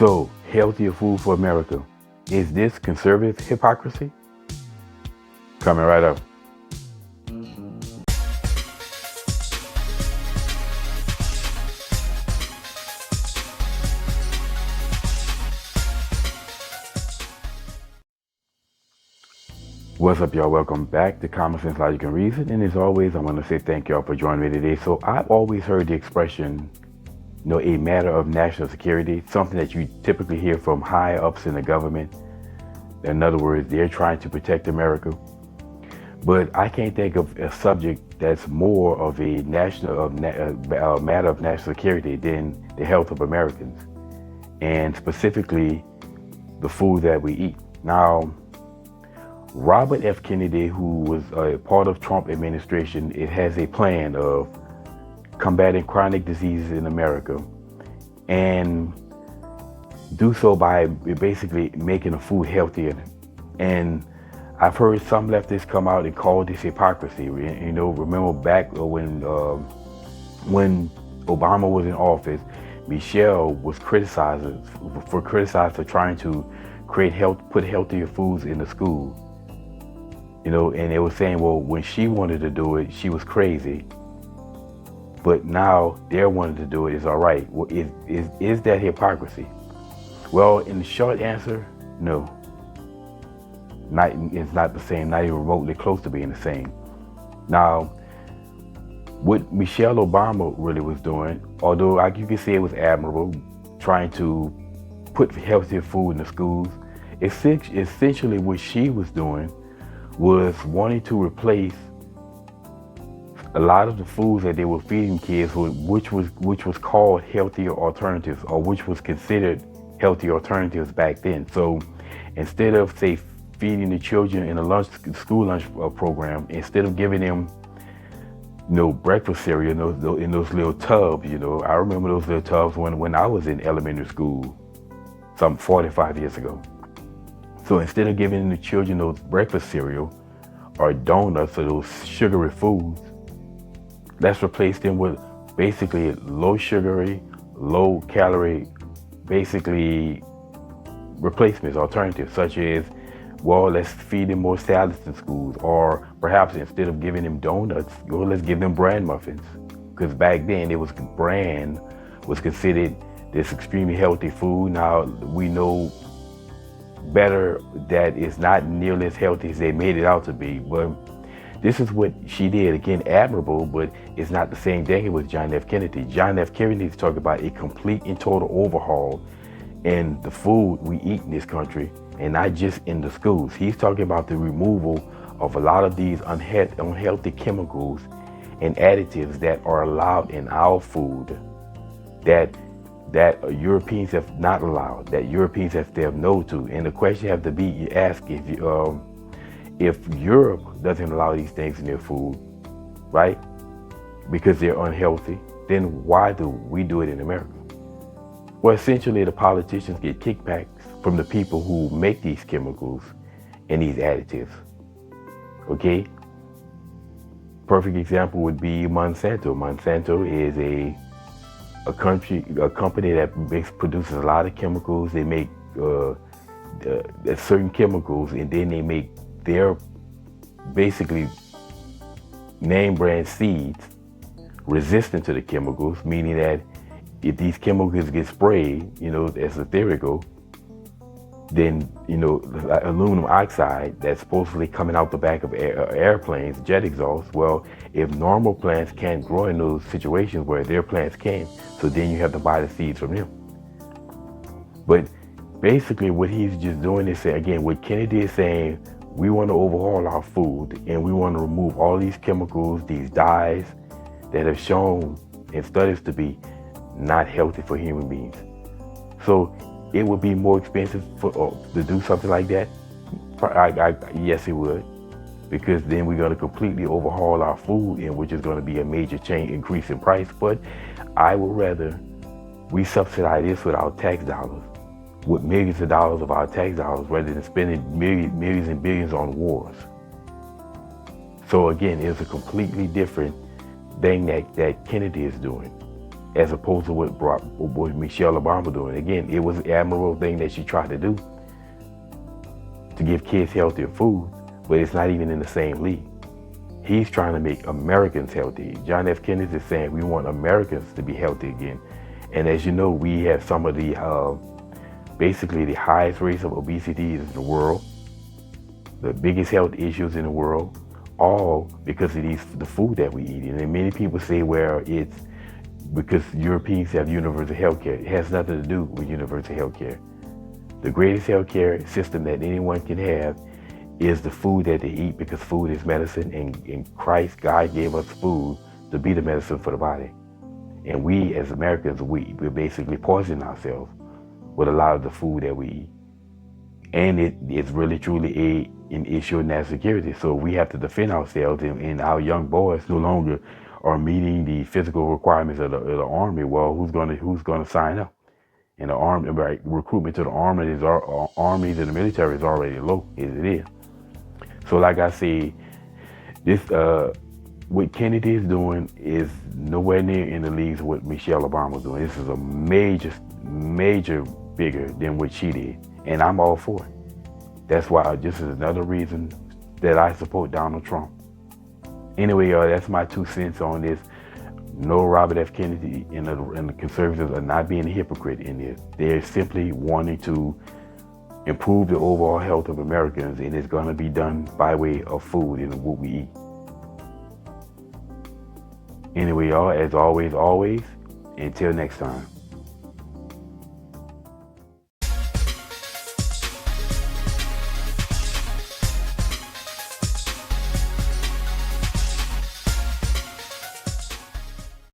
So, healthier food for America. Is this conservative hypocrisy? Coming right up. What's up, y'all? Welcome back to Common Sense, Logic, and Reason. And as always, I want to say thank y'all for joining me today. So I've always heard the expression, a matter of national security, something that you typically hear from high ups in the government. In other words, they're trying to protect America. But I can't think of a subject that's more of a matter of national security than the health of Americans, and specifically the food that we eat. Now, Robert F. Kennedy, who was a part of Trump administration, it has a plan of combating chronic diseases in America and do so by basically making the food healthier. And I've heard some leftists come out and call this hypocrisy. Remember back when Obama was in office, Michelle was criticized for trying to put healthier foods in the schools. And they were saying, well, when she wanted to do it, she was crazy. But now they're wanting to do it is all right. Well, is that hypocrisy? Well, in the short answer, no. It's not the same, not even remotely close to being the same. Now, what Michelle Obama really was doing, although you can say it was admirable, trying to put healthier food in the schools, essentially what she was doing was wanting to replace a lot of the foods that they were feeding kids, which was called healthier alternatives, or which was considered healthy alternatives back then. So instead of, say, feeding the children in a school lunch program, instead of giving them breakfast cereal in those little tubs, I remember those little tubs when I was in elementary school, some 45 years ago. So instead of giving the children those breakfast cereal or donuts or those sugary foods, let's replace them with basically low sugary, low calorie, basically replacements, alternatives, such as, let's feed them more salads in schools, or perhaps instead of giving them donuts, let's give them bran muffins. Because back then bran was considered this extremely healthy food. Now we know better that it's not nearly as healthy as they made it out to be. But this is what she did. Again, admirable, but it's not the same thing with John F. Kennedy. John F. Kennedy is talking about a complete and total overhaul in the food we eat in this country, and not just in the schools. He's talking about the removal of a lot of these unhealthy chemicals and additives that are allowed in our food that Europeans have not allowed, that Europeans have said no to. And the question have to be, you ask, if Europe doesn't allow these things in their food, right, because they're unhealthy, then why do we do it in America? Well, essentially, the politicians get kickbacks from the people who make these chemicals and these additives. Okay? Perfect example would be Monsanto. Monsanto is a company that produces a lot of chemicals. They make certain chemicals, and then they make their basically name brand seeds resistant to the chemicals, meaning that if these chemicals get sprayed, as a theoretical, then, aluminum oxide that's supposedly coming out the back of airplanes, jet exhaust, well, if normal plants can't grow in those situations where their plants can, so then you have to buy the seeds from them. But basically what he's just doing is saying, again, what Kennedy is saying, we want to overhaul our food and we want to remove all these chemicals, these dyes that have shown in studies to be not healthy for human beings. So it would be more expensive to do something like that. Yes, it would, because then we're going to completely overhaul our food, and which is going to be a major increase in price. But I would rather we subsidize this with our tax dollars, with millions of dollars of our tax dollars, rather than spending millions and billions on wars. So again, it's a completely different thing that Kennedy is doing. as opposed to what Michelle Obama doing. Again, it was an admirable thing that she tried to do to give kids healthier food, but it's not even in the same league. He's trying to make Americans healthy. John F. Kennedy is saying we want Americans to be healthy again. And as you know, we have some of the, basically the highest rates of obesity in the world, the biggest health issues in the world, all because of the food that we eat. And many people say, well, it's because Europeans have universal health care. It has nothing to do with universal health care. The greatest health care system that anyone can have is the food that they eat, because food is medicine, and Christ, God gave us food to be the medicine for the body. And we as Americans, we're basically poisoning ourselves with a lot of the food that we eat. And it's really truly an issue of national security. So we have to defend ourselves, and our young boys no longer are meeting the physical requirements of the Army. Well, who's gonna sign up? And the army, right, recruitment to the armies and the military is already low as it is. So like I say, this what Kennedy is doing is nowhere near in the leagues of what Michelle Obama is doing. This is a major bigger than what she did, and I'm all for it. That's why this is another reason that I support Donald Trump. Anyway, that's my 2 cents on this. No, Robert F. Kennedy and the conservatives are not being a hypocrite in this. They're simply wanting to improve the overall health of Americans, and it's going to be done by way of food and what we eat. Anyway, y'all, as always, until next time.